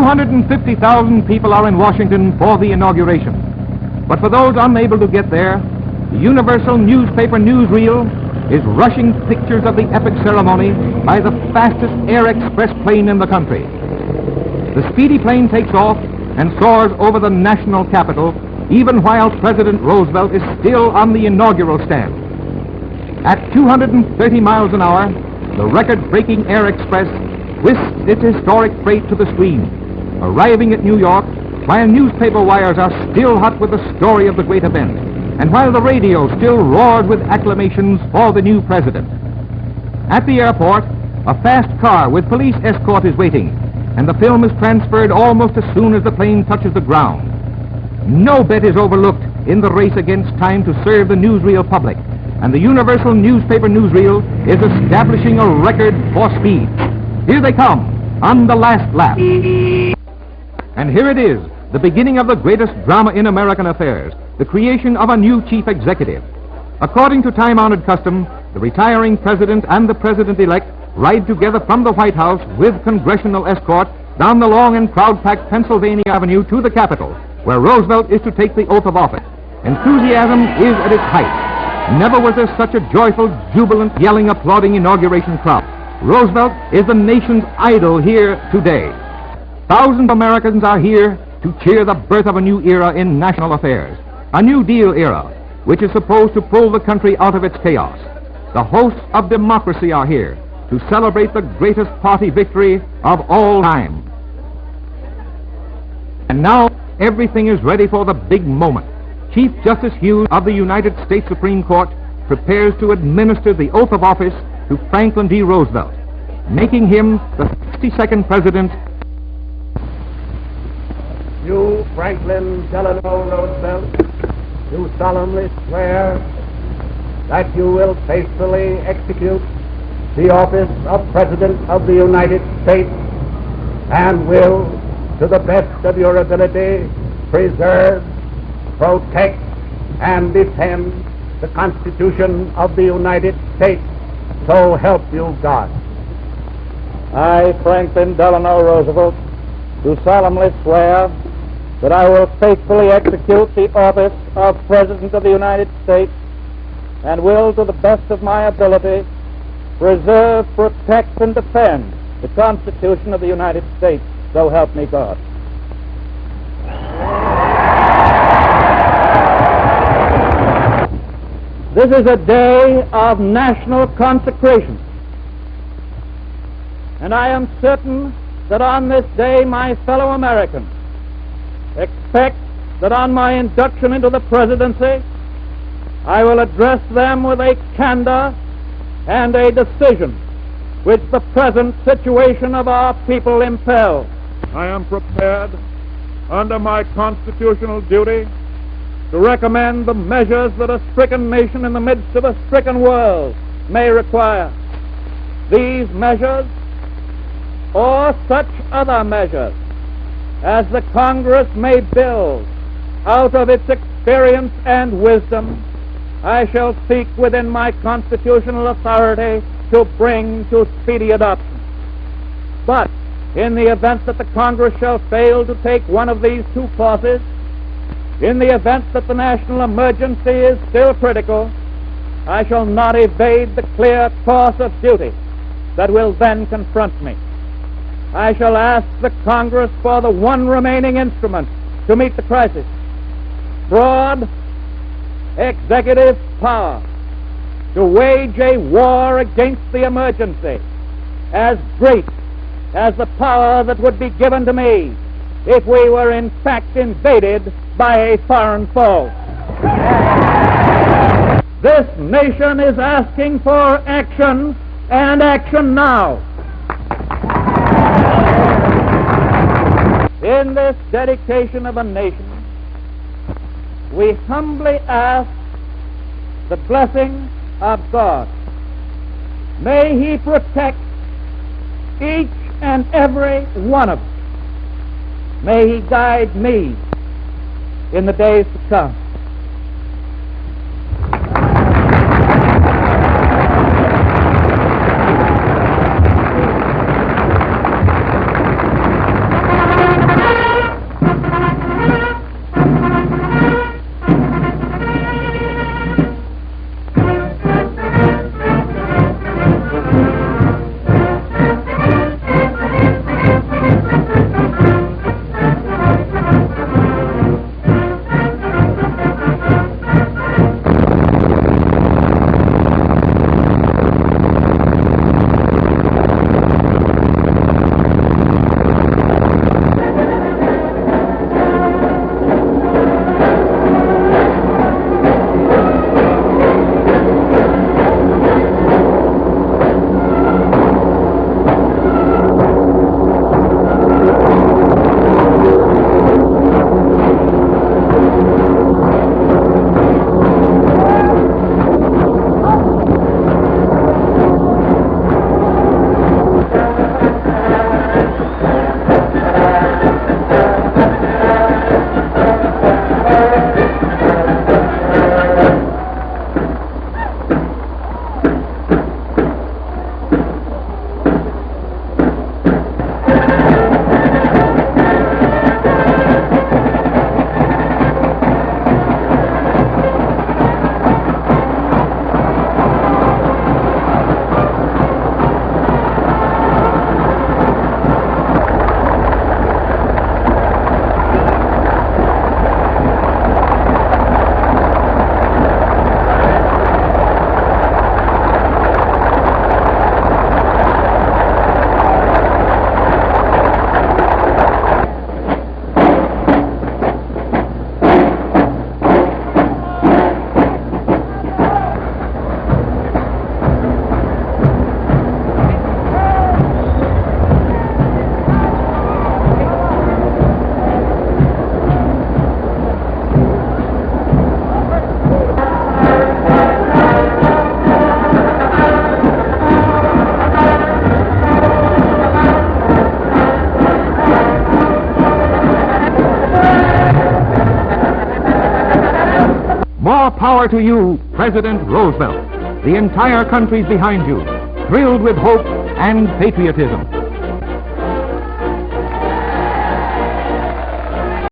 250,000 people are in Washington for the inauguration. But for those unable to get there, the Universal Newspaper Newsreel is rushing pictures of the epic ceremony by the fastest air express plane in the country. The speedy plane takes off and soars over the national capital, even while President Roosevelt is still on the inaugural stand. At 230 miles an hour, the record-breaking air express whisks its historic freight to the screen, arriving at New York while newspaper wires are still hot with the story of the great event, and while the radio still roars with acclamations for the new president. At the airport, a fast car with police escort is waiting, and the film is transferred almost as soon as the plane touches the ground. No bet is overlooked in the race against time to serve the newsreel public, and the Universal Newspaper Newsreel is establishing a record for speed. Here they come, on the last lap. And here it is, the beginning of the greatest drama in American affairs, the creation of a new chief executive. According to time-honored custom, the retiring president and the president-elect ride together from the White House with congressional escort down the long and crowd-packed Pennsylvania Avenue to the Capitol, where Roosevelt is to take the oath of office. Enthusiasm is at its height. Never was there such a joyful, jubilant, yelling, applauding inauguration crowd. Roosevelt is the nation's idol here today. Thousands of Americans are here to cheer the birth of a new era in national affairs, a New Deal era, which is supposed to pull the country out of its chaos. The hosts of democracy are here to celebrate the greatest party victory of all time. And now everything is ready for the big moment. Chief Justice Hughes of the United States Supreme Court prepares to administer the oath of office to Franklin D. Roosevelt, making him the 62nd president. You, Franklin Delano Roosevelt, do solemnly swear that you will faithfully execute the office of President of the United States and will, to the best of your ability, preserve, protect, and defend the Constitution of the United States. So help you God. I, Franklin Delano Roosevelt, do solemnly swear that I will faithfully execute the office of President of the United States and will, to the best of my ability, preserve, protect, and defend the Constitution of the United States. So help me God. This is a day of national consecration, and I am certain that on this day my fellow Americans expect that on my induction into the presidency I will address them with a candor and a decision which the present situation of our people impels. I am prepared, under my constitutional duty, to recommend the measures that a stricken nation in the midst of a stricken world may require. These measures, or such other measures as the Congress may build out of its experience and wisdom, I shall seek within my constitutional authority to bring to speedy adoption. But in the event that the Congress shall fail to take one of these two courses, in the event that the national emergency is still critical, I shall not evade the clear course of duty that will then confront me. I shall ask the Congress for the one remaining instrument to meet the crisis: broad executive power to wage a war against the emergency as great as the power that would be given to me if we were in fact invaded by a foreign foe. This nation is asking for action, and action now. In this dedication of a nation, we humbly ask the blessing of God. May He protect each and every one of us. May He guide me in the days to come. power to you, President Roosevelt. The entire country's behind you, thrilled with hope and patriotism.